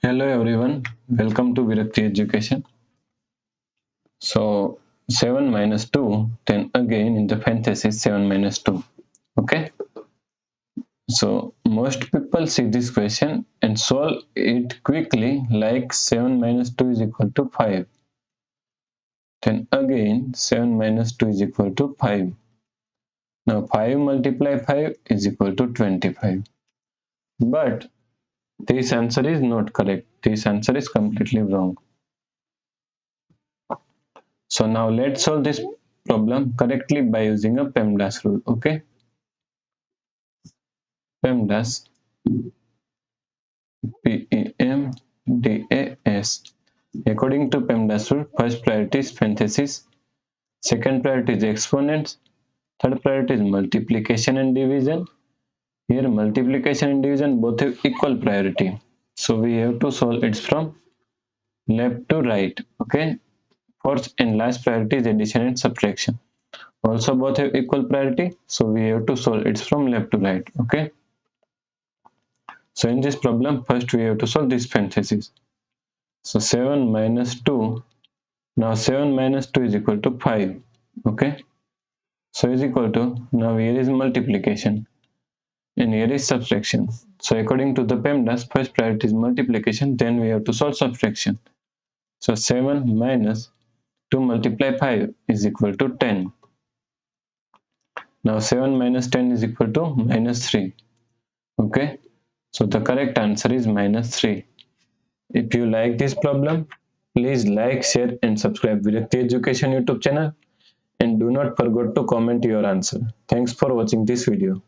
Hello everyone, welcome to Virakti Education. So 7 minus 2, then again in the parenthesis 7 minus 2. Okay, so most people see this question and solve it quickly like 7 minus 2 is equal to 5. Then again 7 minus 2 is equal to 5. Now 5 multiply 5 is equal to 25. But this answer is not correct. This answer is completely wrong. So now let's solve this problem correctly by using a PEMDAS rule. Okay, PEMDAS, PEMDAS. According to PEMDAS rule, first priority is parenthesis, second priority is exponents, third priority is multiplication and division. Here multiplication and division both have equal priority. So we have to solve it from left to right. Okay, first and last priority is addition and subtraction. Also both have equal priority, so we have to solve it from left to right. Okay, so in this problem first we have to solve this parenthesis. So 7 minus 2, now 7 minus 2 is equal to 5. Okay, so is equal to, now here is multiplication and here is subtraction. So according to the PEMDAS, first priority is multiplication, then we have to solve subtraction. So 7 minus 2 multiply 5 is equal to 10. Now 7 minus 10 is equal to minus 3. Okay, so the correct answer is minus 3. If you like this problem, please like, share and subscribe Virakti Education YouTube channel, and do not forget to comment your answer. Thanks for watching this video.